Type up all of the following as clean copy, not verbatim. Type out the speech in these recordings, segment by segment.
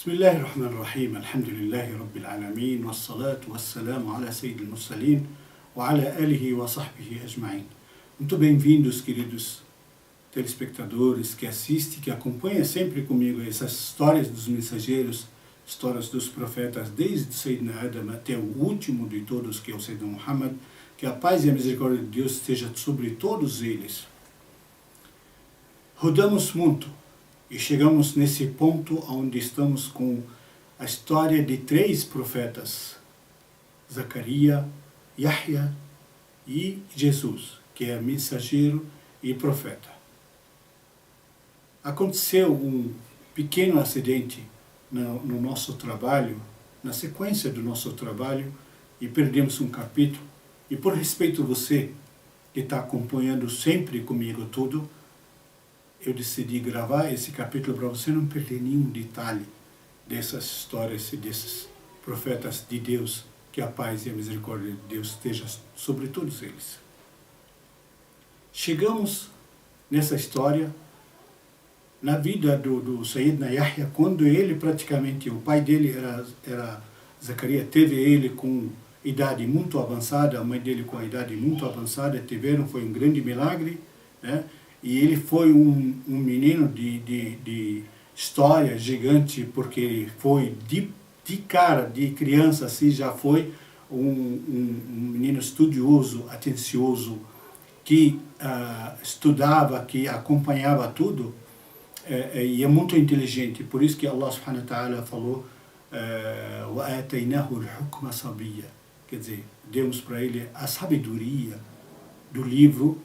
بسم الله الرحمن الرحيم الحمد لله رب العالمين والصلاة والسلام على سيد المرسلين وعلى آله وصحبه أجمعين. Muito bem-vindos, queridos telespectadores que assistem, que acompanham sempre comigo essas histórias dos mensageiros, histórias dos profetas, desde Sayyidina Adam até o último de todos, que é o Sayyidina Muhammad. Que a paz e a misericórdia de Deus esteja sobre todos eles. Rodamos muito e chegamos nesse ponto onde estamos com a história de 3 profetas, Zacarias, Yahya e Jesus, que é mensageiro e profeta. Aconteceu um pequeno acidente no nosso trabalho, na sequência do nosso trabalho, e perdemos um capítulo. E por respeito a você, que está acompanhando sempre comigo tudo, eu decidi gravar esse capítulo para você não perder nenhum detalhe dessas histórias e desses profetas de Deus, que a paz e a misericórdia de Deus esteja sobre todos eles. Chegamos nessa história, na vida do Sayyidina Yahya, quando ele praticamente, o pai dele era Zacarias, teve ele com idade muito avançada, a mãe dele com a idade muito avançada, foi um grande milagre, né? E ele foi um menino de história gigante, porque ele foi de criança assim, já foi um menino estudioso, atencioso, que estudava, que acompanhava tudo, e é muito inteligente. Por isso que Allah subhanahu wa ta'ala falou وَآتَيْنَاهُ الْحُكْمَ صَبِيًّا, quer dizer, demos para ele a sabedoria do livro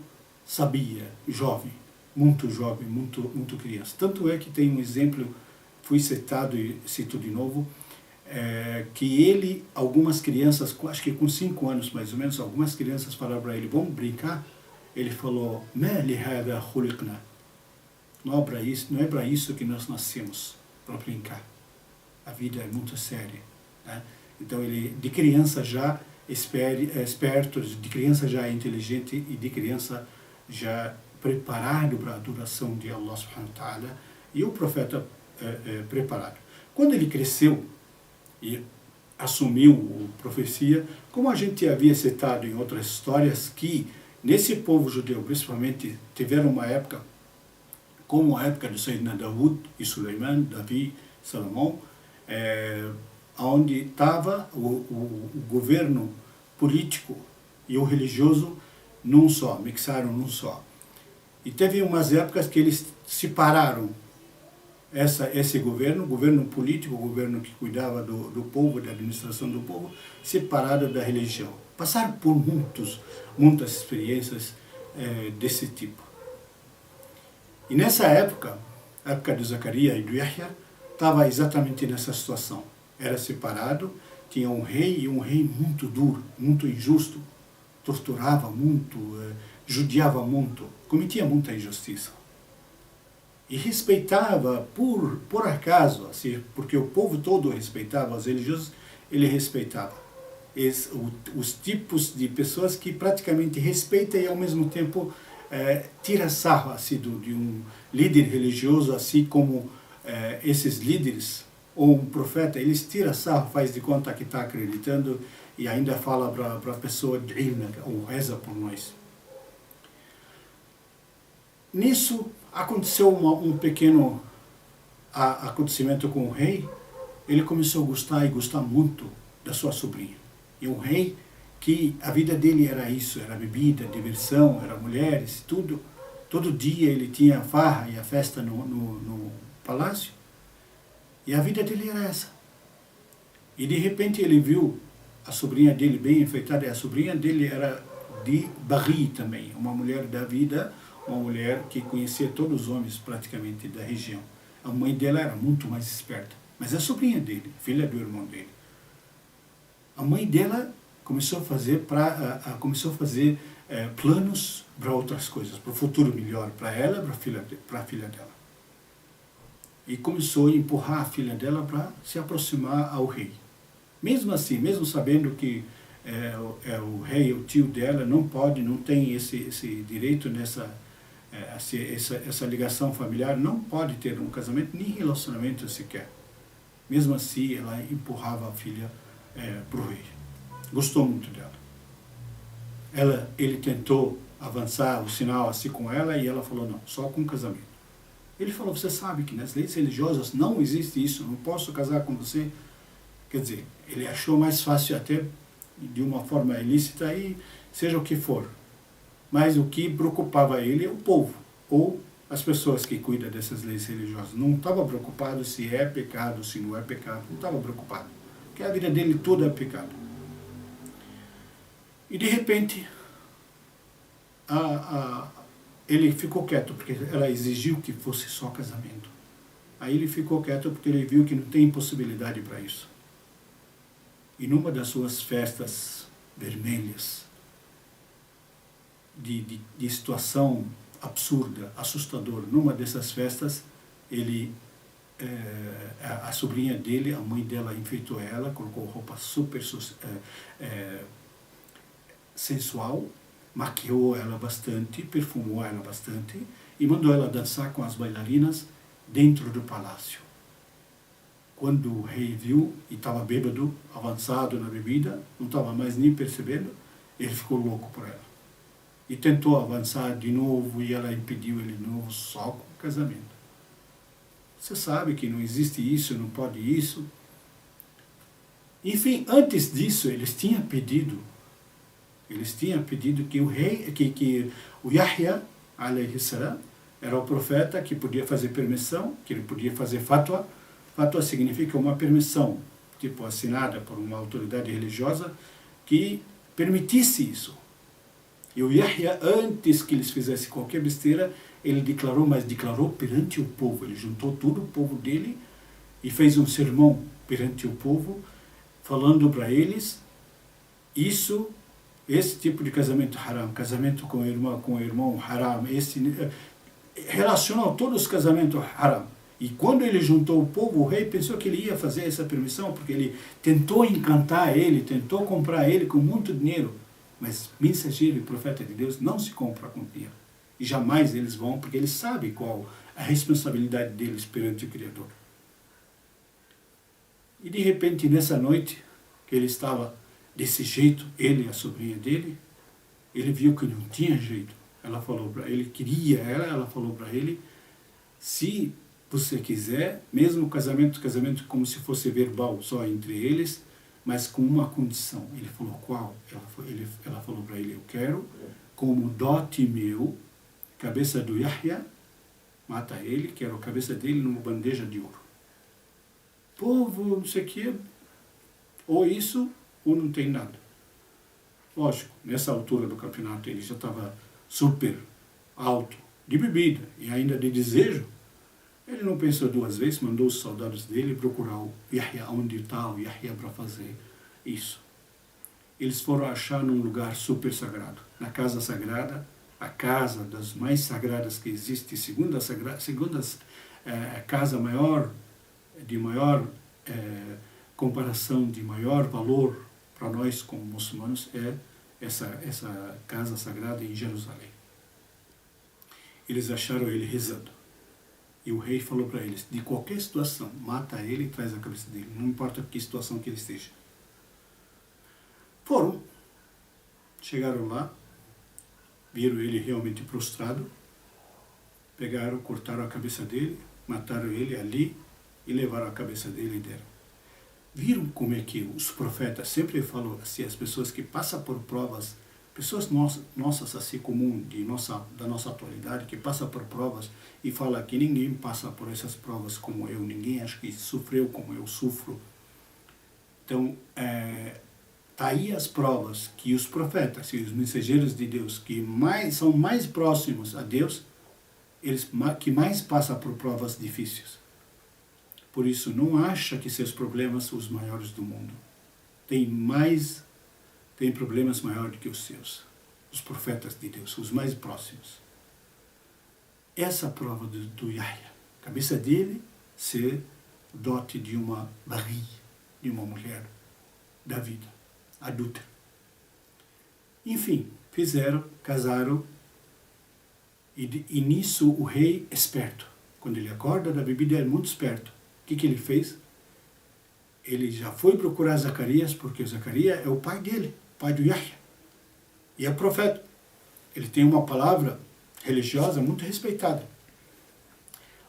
Sabia, jovem, muito criança. Tanto é que tem um exemplo, fui citado e cito de novo, que ele, algumas crianças, acho que com 5 anos mais ou menos, algumas crianças falaram para ele, vamos brincar? Ele falou, مَا لِهَذَا خُلِقْنَا, não é para isso que nós nascemos, para brincar. A vida é muito séria, né? Então ele, de criança já esperto, de criança já inteligente e de criança já preparado para a adoração de Allah subhanahu wa ta'ala, e o profeta preparado. Quando ele cresceu e assumiu a profecia, como a gente havia citado em outras histórias, que nesse povo judeu, principalmente, tiveram uma época, como a época de Sayyidina Daud e Suleiman, Davi, Salomão, onde estava o governo político e o religioso num só, mixaram num só. E teve umas épocas que eles separaram esse governo político, o governo que cuidava do povo, da administração do povo, separado da religião. Passaram por muitas experiências desse tipo. E nessa época, a época de Zacarias e do Yahya, estava exatamente nessa situação. Era separado, tinha um rei, e um rei muito duro, muito injusto, torturava muito, judiava muito, cometia muita injustiça. E respeitava, por acaso, assim, porque o povo todo respeitava, os religiosos, ele respeitava. Os tipos de pessoas que praticamente respeitam e ao mesmo tempo tira sarro assim, de um líder religioso, assim como esses líderes, ou um profeta, eles tiram sarro, faz de conta que está acreditando e ainda fala para a pessoa de ilma, ou reza por nós. Nisso aconteceu um pequeno acontecimento com o rei. Ele começou a gostar muito da sua sobrinha. E um rei que a vida dele era isso, era bebida, diversão, era mulheres, tudo. Todo dia ele tinha a farra e a festa no palácio. E a vida dele era essa. E de repente ele viu a sobrinha dele bem enfeitada, e a sobrinha dele era de Bari também, uma mulher da vida, uma mulher que conhecia todos os homens praticamente da região. A mãe dela era muito mais esperta, mas a sobrinha dele, filha do irmão dele. A mãe dela começou a fazer planos para outras coisas, para o futuro melhor, para ela e para a filha dela. E começou a empurrar a filha dela para se aproximar ao rei. Mesmo assim, mesmo sabendo que o rei, o tio dela, não tem esse direito essa ligação familiar, não pode ter um casamento, nem relacionamento sequer. Mesmo assim, ela empurrava a filha para o rei. Gostou muito dela. Ele tentou avançar o sinal assim com ela e ela falou, não, só com casamento. Ele falou, você sabe que nas leis religiosas não existe isso, não posso casar com você. Quer dizer, ele achou mais fácil até de uma forma ilícita e seja o que for. Mas o que preocupava ele é o povo, ou as pessoas que cuidam dessas leis religiosas. Não estava preocupado se é pecado, se não é pecado, não estava preocupado. Porque a vida dele toda é pecado. E de repente, ele ficou quieto, porque ela exigiu que fosse só casamento. Aí ele ficou quieto porque ele viu que não tem possibilidade para isso. E numa das suas festas vermelhas, de situação absurda, assustadora, numa dessas festas, a sobrinha dele, a mãe dela enfeitou ela, colocou roupa super sensual, maquiou ela bastante, perfumou ela bastante e mandou ela dançar com as bailarinas dentro do palácio. Quando o rei viu e estava bêbado, avançado na bebida, não estava mais nem percebendo, ele ficou louco por ela. E tentou avançar de novo e ela impediu ele de novo só com o casamento. Você sabe que não existe isso, não pode isso. Enfim, antes disso, eles tinham pedido que o rei, que o Yahya, alayhi salam, era o profeta que podia fazer permissão, que ele podia fazer fatwa. Fatwa significa uma permissão, tipo assinada por uma autoridade religiosa, que permitisse isso. E o Yahya, antes que eles fizessem qualquer besteira, ele declarou, mas declarou perante o povo. Ele juntou todo o povo dele e fez um sermão perante o povo, falando para eles, esse tipo de casamento haram, casamento com o irmão haram, relacionou todos os casamentos haram. E quando ele juntou o povo, o rei pensou que ele ia fazer essa permissão, porque ele tentou encantar ele, tentou comprar ele com muito dinheiro. Mas mensageiro e profeta de Deus não se compra com dinheiro. E jamais eles vão, porque eles sabem qual a responsabilidade deles perante o Criador. E de repente, nessa noite, que ele estava desse jeito, ele e a sobrinha dele, ele viu que não tinha jeito. Ela falou para ele, queria ela falou para ele, se você quiser, mesmo casamento como se fosse verbal só entre eles, mas com uma condição. Ele falou, qual? Ela falou para ele, eu quero, como dote meu, cabeça do Yahya, mata ele, quero a cabeça dele numa bandeja de ouro. Povo, não sei o que, ou isso, ou não tem nada. Lógico, nessa altura do campeonato ele já estava super alto de bebida e ainda de desejo. Ele não pensou duas vezes, mandou os soldados dele procurar o Yahya, onde está o Yahya para fazer isso. Eles foram achar num lugar super sagrado, na casa sagrada, a casa das mais sagradas que existe, segunda casa maior, de maior comparação, de maior valor para nós como muçulmanos, é essa casa sagrada em Jerusalém. Eles acharam ele rezando. E o rei falou para eles, de qualquer situação, mata ele e traz a cabeça dele, não importa que situação que ele esteja. Foram, chegaram lá, viram ele realmente prostrado, pegaram, cortaram a cabeça dele, mataram ele ali e levaram a cabeça dele e deram. Viram como é que os profetas sempre falam assim, as pessoas que passam por provas, pessoas nossas assim comum, da nossa atualidade, que passam por provas e fala que ninguém passa por essas provas como eu, ninguém acho que sofreu como eu sofro. Então, tá aí as provas que os profetas e os mensageiros de Deus, que são mais próximos a Deus, eles que mais passam por provas difíceis. Por isso, não acha que seus problemas são os maiores do mundo. Tem problemas maiores do que os seus. Os profetas de Deus, os mais próximos. Essa prova do Yahya, a cabeça dele ser dote de uma barri, de uma mulher da vida, adulta. Enfim, fizeram, casaram, e nisso o rei, esperto, quando ele acorda da bebida, é muito esperto. O que ele fez? ele já foi procurar Zacarias, porque Zacarias é o pai dele, pai do Yahya, e é profeta. Ele tem uma palavra religiosa muito respeitada.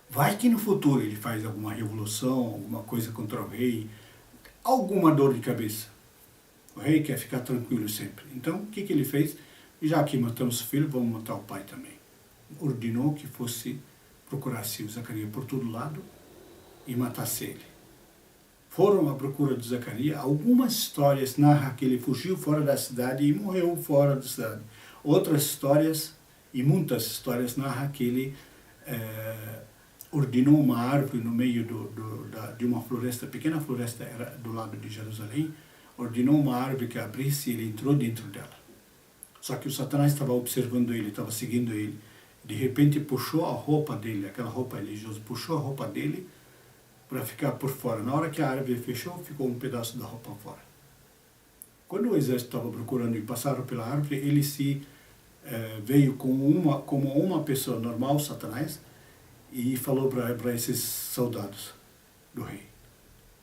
Vai que no futuro ele faz alguma revolução, alguma coisa contra o rei, alguma dor de cabeça. O rei quer ficar tranquilo sempre. Então, o que ele fez? Já que matamos o filho, vamos matar o pai também. Ordenou que fosse procurar-se o Zacarias por todo lado e matasse ele. Foram à procura de Zacarias. Algumas histórias narram que ele fugiu fora da cidade e morreu fora da cidade. Outras histórias, e muitas histórias, narram que ele ordenou uma árvore no meio de uma floresta, pequena floresta, era do lado de Jerusalém, ordenou uma árvore que abrisse e ele entrou dentro dela. Só que o Satanás estava observando ele, estava seguindo ele. De repente puxou a roupa dele, aquela roupa religiosa, puxou a roupa dele para ficar por fora. Na hora que a árvore fechou, ficou um pedaço da roupa fora. Quando o exército estava procurando e passaram pela árvore, ele veio como uma pessoa normal, Satanás, e falou para esses soldados do rei: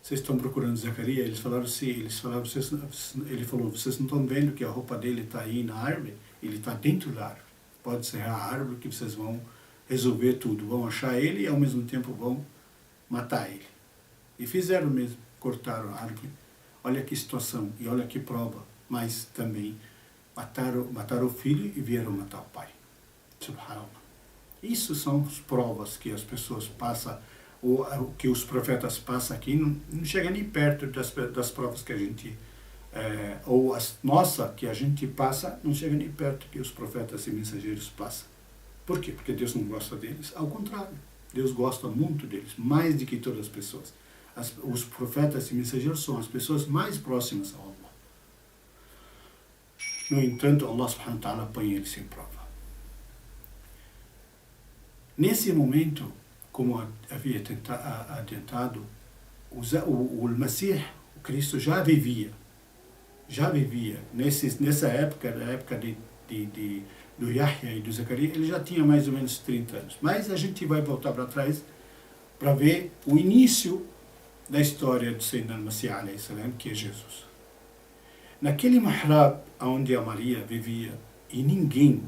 vocês estão procurando Zacarias? Eles falaram sim. Ele falou: vocês não estão vendo que a roupa dele está aí na árvore? Ele está dentro da árvore. Pode ser a árvore que vocês vão resolver tudo. Vão achar ele e ao mesmo tempo vão matar ele. E fizeram mesmo, cortaram a árvore. Olha que situação e olha que prova. Mas também mataram o filho e vieram matar o pai. Subhanallah. Isso são as provas que as pessoas passam, ou que os profetas passam aqui, não chega nem perto das provas que a gente, ou as nossas que a gente passa, não chega nem perto que os profetas e mensageiros passam. Por quê? Porque Deus não gosta deles. Ao contrário, Deus gosta muito deles, mais do que todas as pessoas. Os profetas e mensageiros são as pessoas mais próximas a Allah. No entanto, Allah subhanahu wa ta'ala põe eles em prova. Nesse momento, como havia adiantado, o Messias, o Cristo, já vivia. Nessa época, na época do Yahya e do Zacarias, ele já tinha mais ou menos 30 anos. Mas a gente vai voltar para trás para ver o início da história de Sayyidina Masih alayhi salam, que é Jesus. Naquele mihrab onde a Maria vivia, e ninguém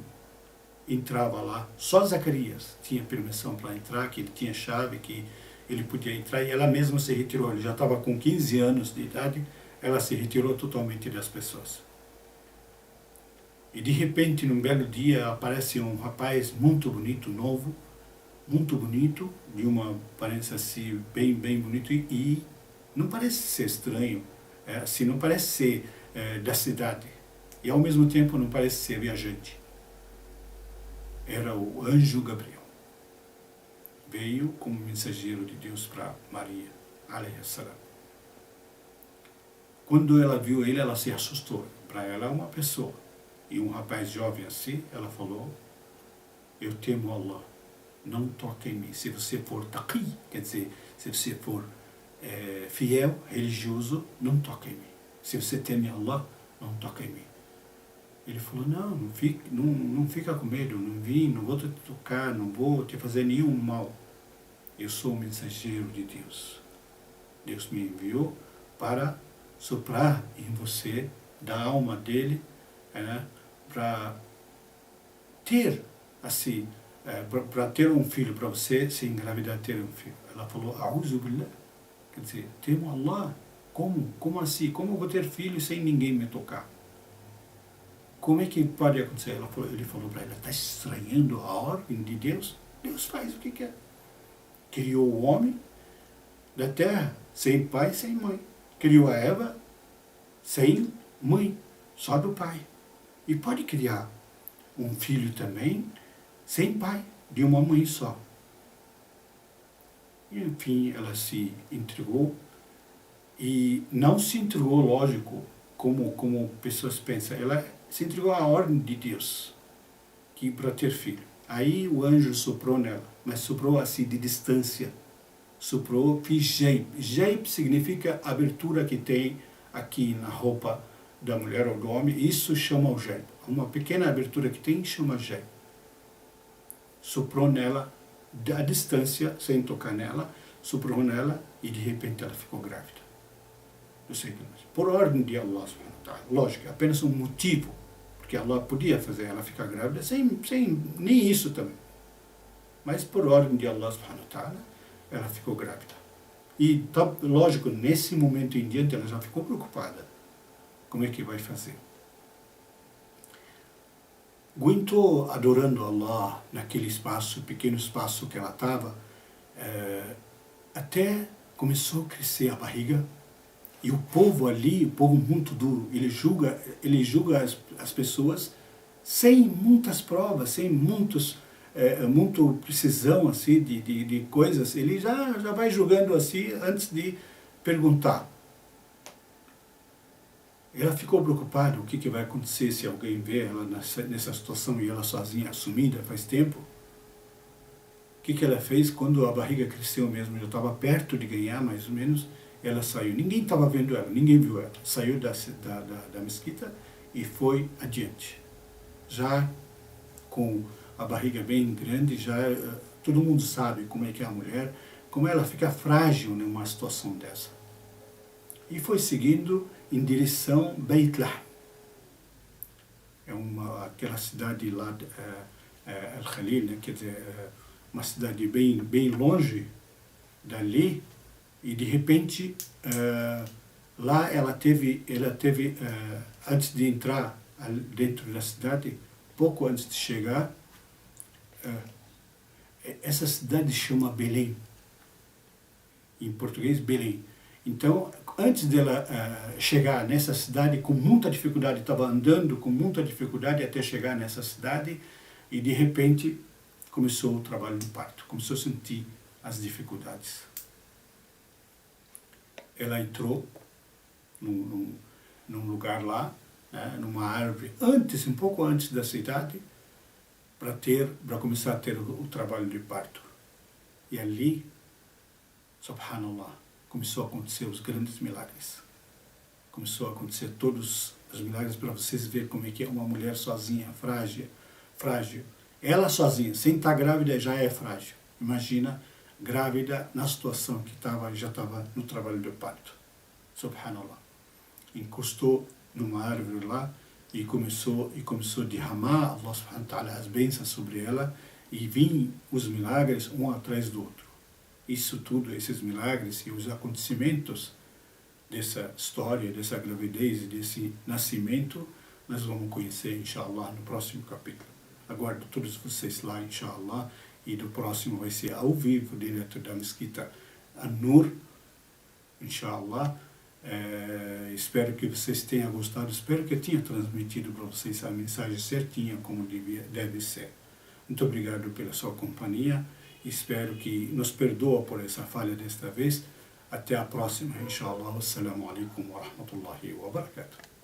entrava lá, só Zacarias tinha permissão para entrar, que ele tinha chave, que ele podia entrar, e ela mesma se retirou. Ele já estava com 15 anos de idade, ela se retirou totalmente das pessoas. E de repente, num belo dia, aparece um rapaz muito bonito, novo, muito bonito, de uma aparência assim, bem bonito, e não parece ser estranho, assim, não parece ser da cidade, e ao mesmo tempo não parece ser viajante. Era o anjo Gabriel. Veio como mensageiro de Deus para Maria, alayhi salam. Quando ela viu ele, ela se assustou. Para ela é uma pessoa. E um rapaz jovem assim, ela falou: eu temo Allah, não toque em mim. Se você for taqi, quer dizer, se você for fiel, religioso, não toque em mim. Se você teme Allah, não toque em mim. Ele falou: não fica com medo, não vou te tocar, não vou te fazer nenhum mal. Eu sou o mensageiro de Deus. Deus me enviou para soprar em você, da alma dele, para ter, assim, para ter um filho, para você se engravidar, ter um filho. Ela falou: A'udhu billah, quer dizer, temo Allah. Como assim? Como eu vou ter filho sem ninguém me tocar? Como é que pode acontecer? Ele falou para ela: está estranhando a ordem de Deus? Deus faz o que quer. Criou o homem da terra, sem pai, sem mãe. Criou a Eva sem mãe, só do pai. E pode criar um filho também sem pai, de uma mãe só. E, enfim, ela se entregou, e não se entregou, lógico, como pessoas pensam. Ela se entregou à ordem de Deus, que para ter filho. Aí o anjo soprou nela, mas soprou assim de distância. Soprou, fez jeip. Jeip significa abertura que tem aqui na roupa da mulher ou do homem. Isso chama o jeip. Uma pequena abertura que tem chama jeip. Soprou nela à distância, sem tocar nela, soprou nela, e de repente ela ficou grávida. do Sayyidina, por ordem de Allah subhanahu wa ta'ala. Lógico, é apenas um motivo, porque Allah podia fazer ela ficar grávida sem nem isso também. Mas por ordem de Allah subhanahu wa ta'ala, ela ficou grávida. E, lógico, nesse momento em diante, ela já ficou preocupada. Como é que vai fazer? Aguentou adorando Allah naquele espaço, pequeno espaço que ela estava, até começou a crescer a barriga. E o povo ali, o povo muito duro, ele julga as pessoas sem muitas provas, sem muito precisão assim, de coisas. Ele já vai julgando assim antes de perguntar. Ela ficou preocupada, o que vai acontecer se alguém vê ela nessa situação e ela sozinha, assumida faz tempo. O que ela fez quando a barriga cresceu mesmo, já estava perto de ganhar mais ou menos, ela saiu. Ninguém estava vendo ela, ninguém viu ela. Saiu da mesquita e foi adiante. Já com a barriga bem grande, já todo mundo sabe como é que é a mulher, como ela fica frágil numa situação dessa. E foi seguindo em direção Beit Lahm. É aquela cidade lá, Al-Khalil, né? Quer dizer, uma cidade bem longe dali, e de repente lá ela teve antes de entrar dentro da cidade, pouco antes de chegar, essa cidade chama Belém, em português Belém. Então, antes dela chegar nessa cidade, com muita dificuldade, estava andando com muita dificuldade até chegar nessa cidade, e de repente começou o trabalho do parto, começou a sentir as dificuldades. Ela entrou num lugar lá, né, numa árvore, um pouco antes da cidade, para começar a ter o trabalho de parto. E ali, subhanallah, começou a acontecer os grandes milagres. Começou a acontecer todos os milagres para vocês verem como é que é uma mulher sozinha, frágil. Ela sozinha, sem estar grávida, já é frágil. Imagina, grávida na situação que já estava no trabalho de parto. Subhanallah. Encostou numa árvore lá e começou a derramar Allah subhanahu wa ta'ala as bênçãos sobre ela, e vinham os milagres um atrás do outro. Isso tudo, esses milagres e os acontecimentos dessa história, dessa gravidez e desse nascimento, nós vamos conhecer, inshallah, no próximo capítulo. Aguardo todos vocês lá, inshallah, e do próximo vai ser ao vivo, direto da mesquita An-Nur, inshallah. Espero que vocês tenham gostado, espero que eu tenha transmitido para vocês a mensagem certinha, como deve ser. Muito obrigado pela sua companhia, espero que nos perdoe por essa falha desta vez. Até a próxima, inshallah. Assalamu alaikum wa rahmatullahi wa barakatuh.